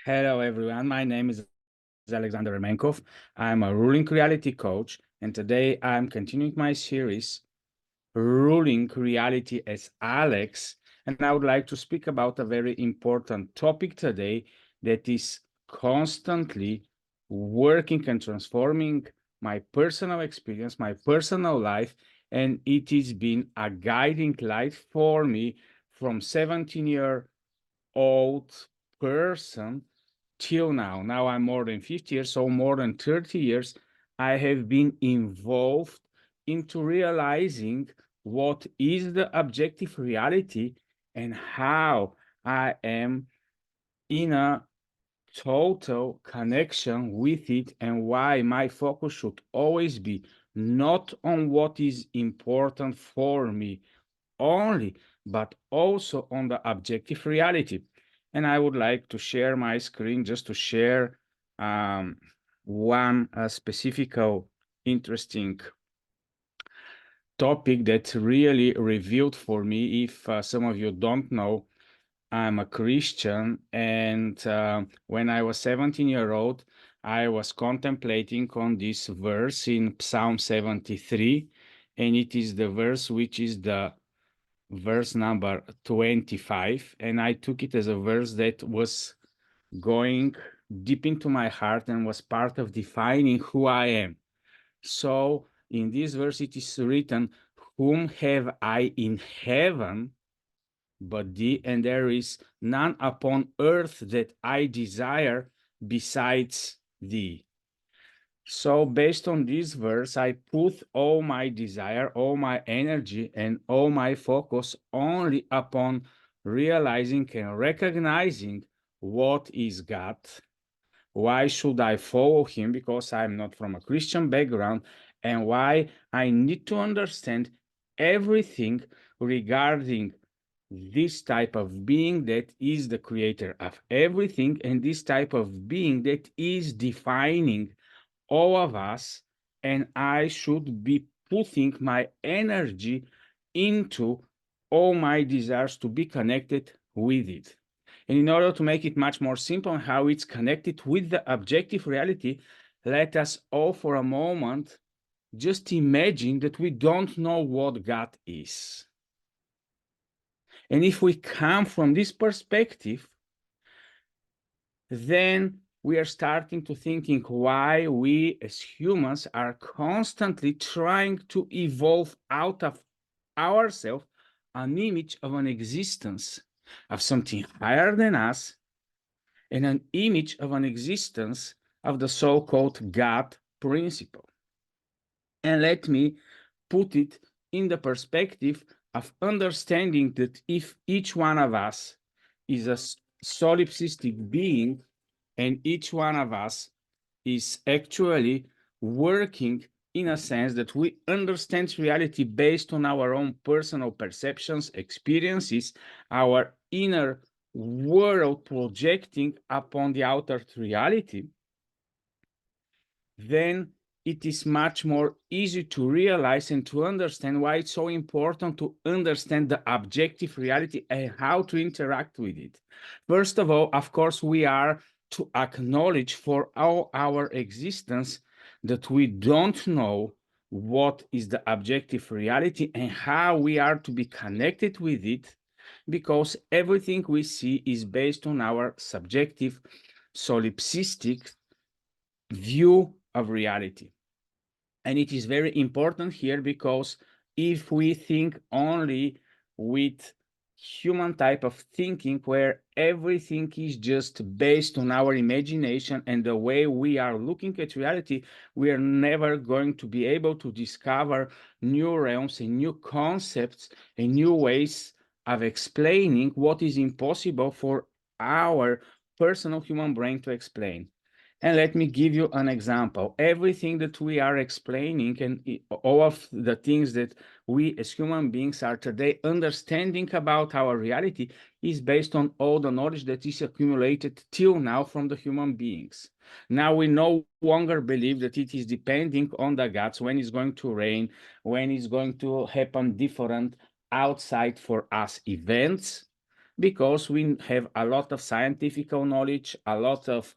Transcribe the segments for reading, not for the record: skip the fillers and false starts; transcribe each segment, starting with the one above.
Hello, everyone. My name is Alexander Remenkov. I'm a ruling reality coach, and today I'm continuing my series, Ruling Reality as Alex. And I would like to speak about a very important topic today that is constantly working and transforming my personal experience, my personal life, and it has been a guiding light for me from 17-year-old person till now. Now I'm more than 50 years, so more than 30 years, I have been involved into realizing what is the objective reality and how I am in a total connection with it, and why my focus should always be not on what is important for me only, but also on the objective reality. And I would like to share my screen just to share one specific interesting topic that really revealed for me. If some of you don't know, I'm a Christian, and when I was 17-year-old, I was contemplating on this verse in Psalm 73, and it is the verse which is the verse number 25, and I took it as a verse that was going deep into my heart and was part of defining who I am. So in this verse it is written, "Whom have I in heaven but thee, and there is none upon earth that I desire besides thee." So based on this verse, I put all my desire, all my energy, and all my focus only upon realizing and recognizing what is God. Why should I follow him? Because I'm not from a Christian background, and why I need to understand everything regarding this type of being that is the creator of everything, and this type of being that is defining all of us, and I should be putting my energy into all my desires to be connected with it. And in order to make it much more simple on how it's connected with the objective reality, let us all for a moment just imagine that we don't know what God is. And if we come from this perspective, then we are starting to thinking why we as humans are constantly trying to evolve out of ourselves an image of an existence of something higher than us, and an image of an existence of the so-called God principle. And let me put it in the perspective of understanding that if each one of us is a solipsistic being, and each one of us is actually working in a sense that we understand reality based on our own personal perceptions, experiences, our inner world projecting upon the outer reality, then it is much more easy to realize and to understand why it's so important to understand the objective reality and how to interact with it. First of all, of course, we are to acknowledge for all our existence that we don't know what is the objective reality and how we are to be connected with it, because everything we see is based on our subjective, solipsistic view of reality. And it is very important here because if we think only with human type of thinking, where everything is just based on our imagination and the way we are looking at reality, we are never going to be able to discover new realms and new concepts and new ways of explaining what is impossible for our personal human brain to explain. And let me give you an example. Everything that we are explaining and all of the things that we as human beings are today understanding about our reality is based on all the knowledge that is accumulated till now from the human beings. Now we no longer believe that it is depending on the gods when it's going to rain, when it's going to happen different outside for us events, because we have a lot of scientific knowledge, a lot of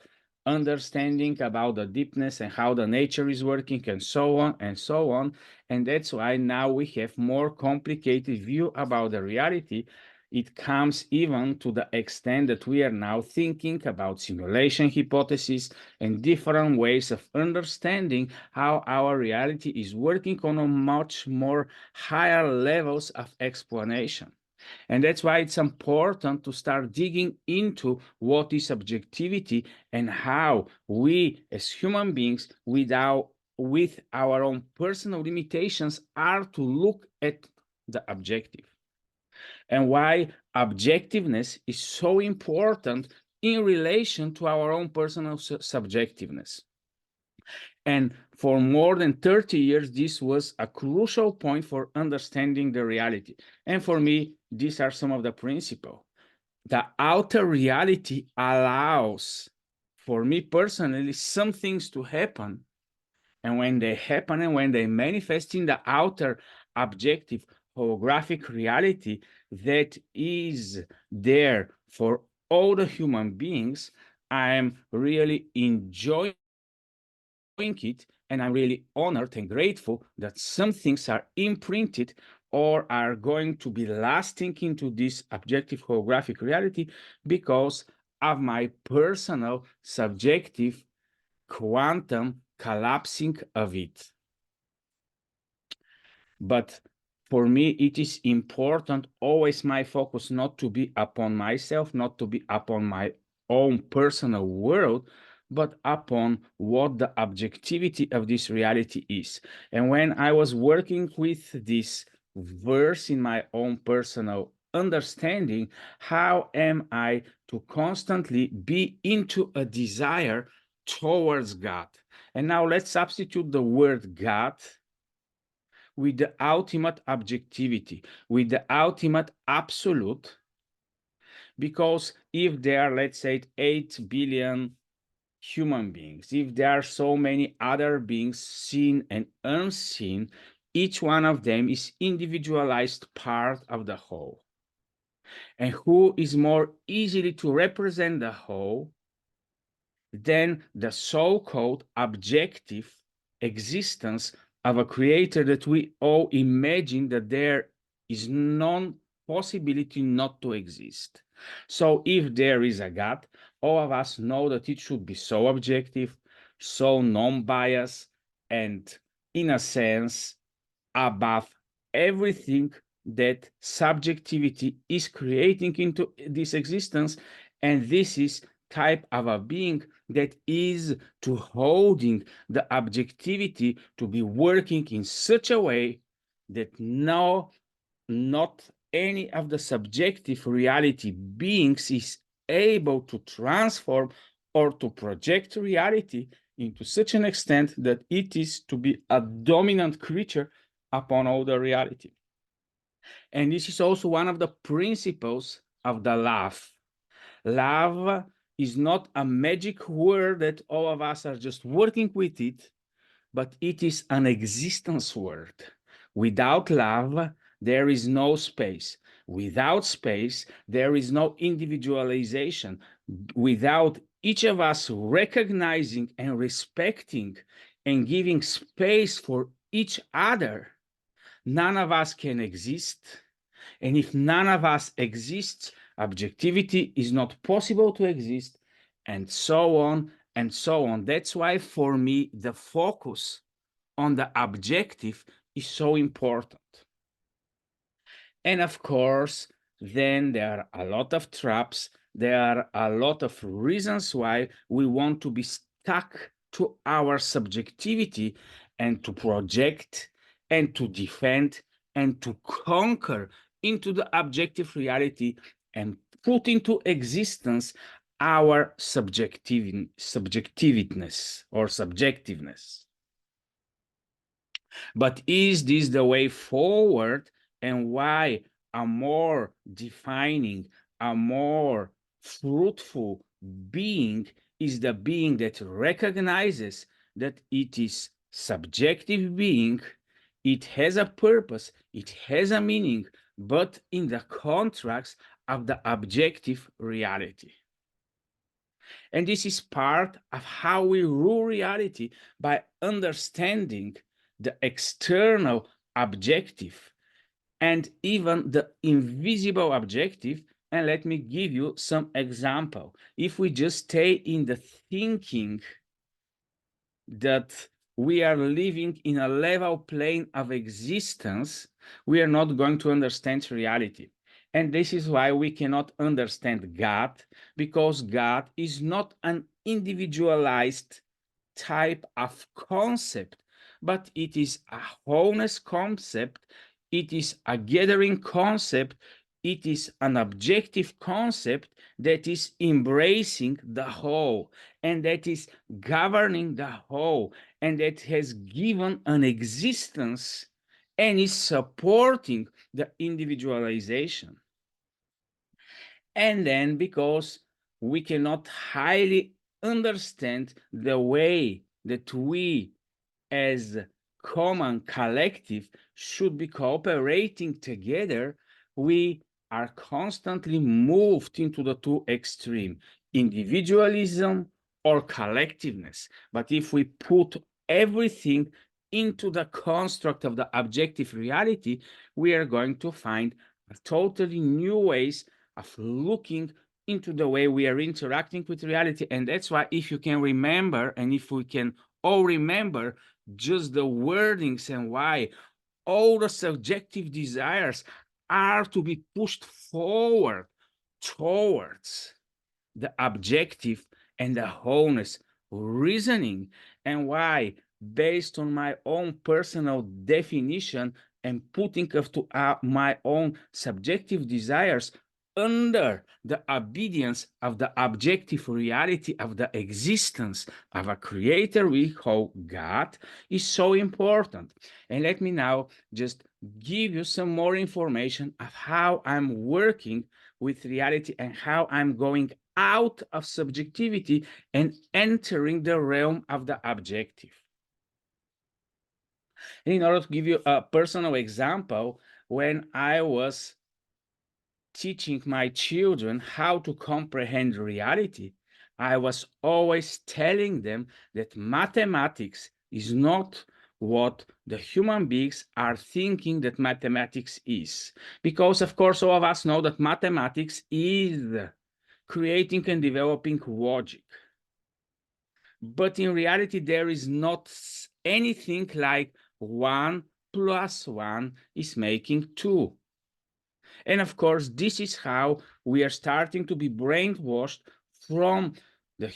understanding about the deepness and how the nature is working, and so on and so on. And that's why now we have more complicated view about the reality. It comes even to the extent that we are now thinking about simulation hypothesis and different ways of understanding how our reality is working on a much more higher levels of explanation. And that's why it's important to start digging into what is objectivity and how we as human beings, with our own personal limitations, are to look at the objective. And why objectiveness is so important in relation to our own personal subjectiveness. And for more than 30 years, this was a crucial point for understanding the reality. And for me, these are some of the principles. The outer reality allows, for me personally, some things to happen. And when they happen and when they manifest in the outer objective holographic reality that is there for all the human beings, I am really enjoying it, and I'm really honored and grateful that some things are imprinted or are going to be lasting into this objective holographic reality because of my personal subjective quantum collapsing of it. But for me, it is important always my focus not to be upon myself, not to be upon my own personal world, but upon what the objectivity of this reality is. And when I was working with this verse in my own personal understanding, how am I to constantly be into a desire towards God? And now let's substitute the word God with the ultimate objectivity, with the ultimate absolute, because if there are, let's say, 8 billion human beings, if there are so many other beings seen and unseen, each one of them is individualized part of the whole. And who is more easily to represent the whole than the so-called objective existence of a creator that we all imagine that there is no possibility not to exist. So if there is a God, all of us know that it should be so objective, so non-biased, and in a sense, above everything that subjectivity is creating into this existence. And this is type of a being that is to holding the objectivity to be working in such a way that not any of the subjective reality beings is able to transform or to project reality into such an extent that it is to be a dominant creature upon all the reality. And this is also one of the principles of the love. Love is not a magic word that all of us are just working with it, but it is an existence word. Without love, there is no space. Without space, there is no individualization. Without each of us recognizing and respecting and giving space for each other, none of us can exist. And if none of us exists, objectivity is not possible to exist, and so on and so on. That's why, for me, the focus on the objective is so important. And of course, then there are a lot of traps. There are a lot of reasons why we want to be stuck to our subjectivity and to project and to defend and to conquer into the objective reality and put into existence our subjectiveness or subjectiveness. But is this the way forward, and why a more defining, a more fruitful being is the being that recognizes that it is subjective being, it has a purpose, it has a meaning, but in the contracts of the objective reality. And this is part of how we rule reality, by understanding the external objective and even the invisible objective. And let me give you some example. If we just stay in the thinking that we are living in a level plane of existence, we are not going to understand reality. And this is why we cannot understand God, because God is not an individualized type of concept, but it is a wholeness concept, it is a gathering concept, it is an objective concept that is embracing the whole, and that is governing the whole, and that has given an existence and is supporting the individualization. And then, because we cannot highly understand the way that we as common collective should be cooperating together, we are constantly moved into the two extreme, individualism or collectiveness. But if we put everything into the construct of the objective reality, we are going to find totally new ways of looking into the way we are interacting with reality. And that's why, if you can remember, and if we can all remember just the wordings and why all the subjective desires are to be pushed forward towards the objective and the wholeness reasoning, and why, based on my own personal definition and putting of to my own subjective desires under the obedience of the objective reality of the existence of a creator we call God, is so important. And let me now just give you some more information of how I'm working with reality and how I'm going out of subjectivity and entering the realm of the objective. In order to give you a personal example, when I was teaching my children how to comprehend reality, I was always telling them that mathematics is not what the human beings are thinking that mathematics is. Because, of course, all of us know that mathematics is creating and developing logic. But in reality, there is not anything like 1 plus 1 is making 2. And of course, this is how we are starting to be brainwashed from the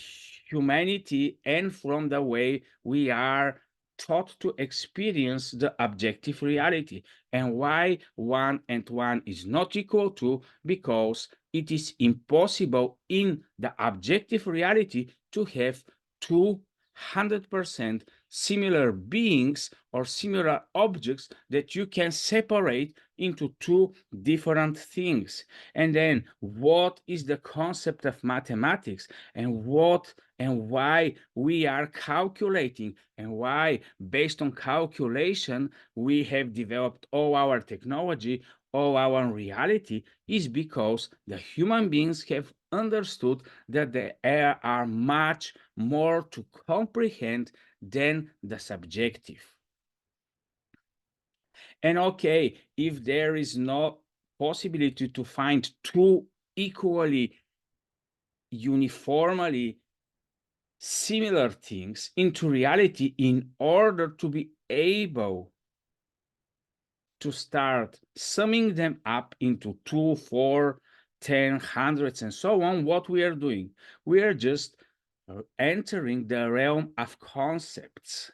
humanity and from the way we are taught to experience the objective reality. And why 1 and 1 is not equal to, because it is impossible in the objective reality to have 200% similar beings or similar objects that you can separate into two different things. And then, what is the concept of mathematics, and what and why we are calculating, and why, based on calculation, we have developed all our technology, all our reality, is because the human beings have understood that there are much more to comprehend than the subjective. And okay, if there is no possibility to find two equally, uniformly similar things into reality, in order to be able to start summing them up into 2, 4, 10, hundreds, and so on, what we are doing, we are just entering the realm of concepts.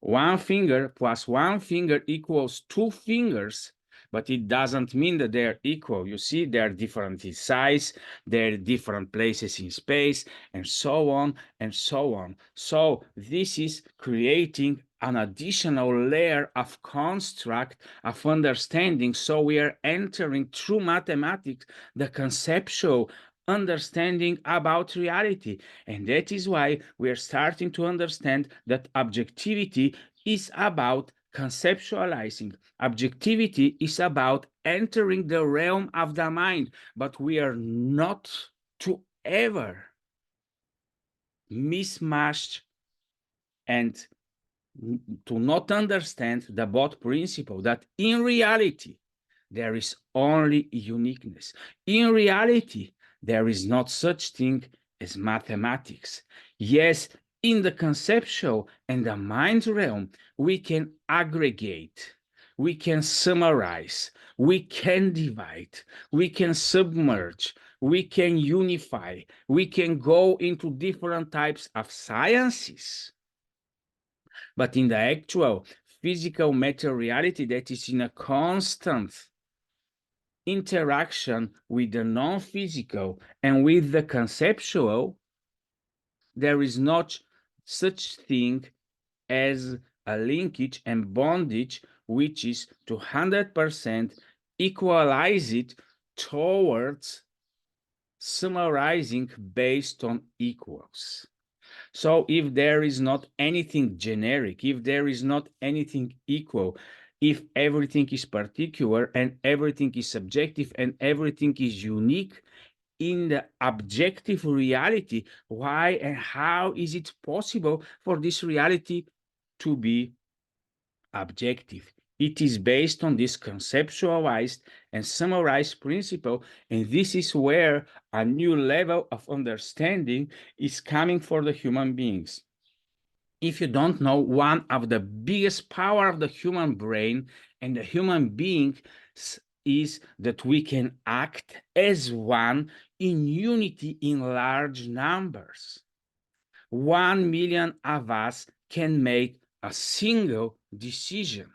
1 finger plus 1 finger equals 2 fingers, but it doesn't mean that they're equal. You see, they're different in size, they're different places in space, and so on and so on. So this is creating an additional layer of construct of understanding. So we are entering through mathematics the conceptual understanding about reality. And that is why we are starting to understand that objectivity is about conceptualizing. Objectivity is about entering the realm of the mind, but we are not to ever mismatch and to not understand the both principle that in reality there is only uniqueness. In reality, there is not such thing as mathematics. Yes, in the conceptual and the mind realm, we can aggregate, we can summarize, we can divide, we can submerge, we can unify, we can go into different types of sciences. But in the actual physical matter reality that is in a constant interaction with the non-physical and with the conceptual, there is not such thing as a linkage and bondage which is to 100% equalize it towards summarizing based on equals. So if there is not anything generic, if there is not anything equal, if everything is particular and everything is subjective and everything is unique in the objective reality, why and how is it possible for this reality to be objective? It is based on this conceptualized and summarized principle, and this is where a new level of understanding is coming for the human beings. If you don't know, one of the biggest power of the human brain and the human being is that we can act as one in unity in large numbers. 1 million of us can make a single decision.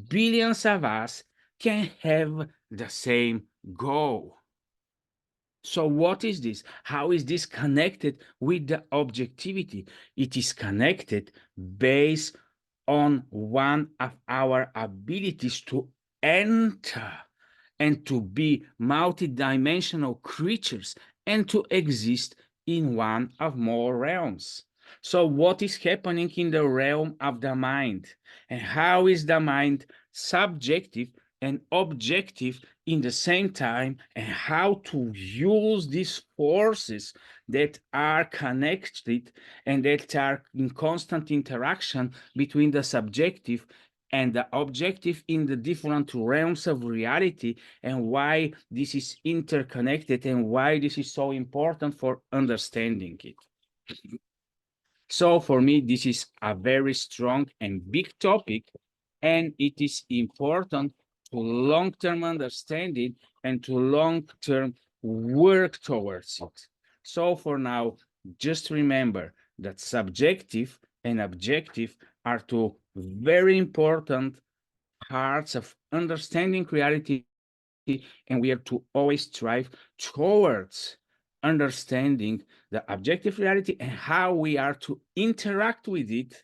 Billions of us can have the same goal. So what is this? How is this connected with the objectivity? It is connected based on one of our abilities to enter and to be multidimensional creatures and to exist in one of more realms. So what is happening in the realm of the mind? And how is the mind subjective and objective in the same time, and how to use these forces that are connected and that are in constant interaction between the subjective and the objective in the different realms of reality, and why this is interconnected and why this is so important for understanding it. So for me, this is a very strong and big topic, and it is important to long-term understanding and to long-term work towards it. So for now, just remember that subjective and objective are two very important parts of understanding reality, and we are to always strive towards understanding the objective reality and how we are to interact with it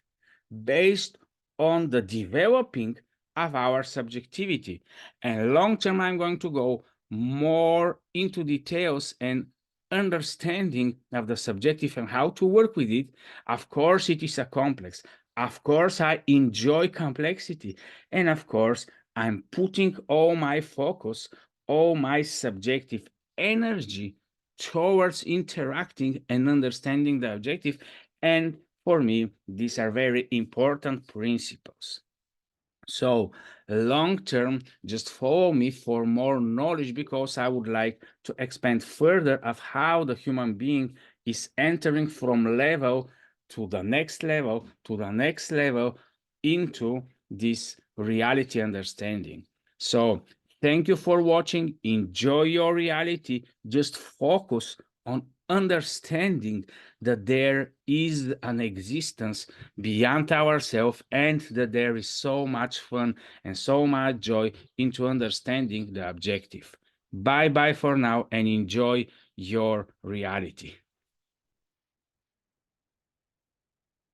based on the developing of our subjectivity. And long term, I'm going to go more into details and understanding of the subjective and how to work with it. Of course, it is a complex. Of course, I enjoy complexity. And of course, I'm putting all my focus, all my subjective energy towards interacting and understanding the objective. And for me, these are very important principles. So long term, just follow me for more knowledge, because I would like to expand further of how the human being is entering from level to the next level, to the next level into this reality understanding. So thank you for watching. Enjoy your reality. Just focus on understanding that there is an existence beyond ourselves, and that there is so much fun and so much joy into understanding the objective. Bye bye for now, and enjoy your reality.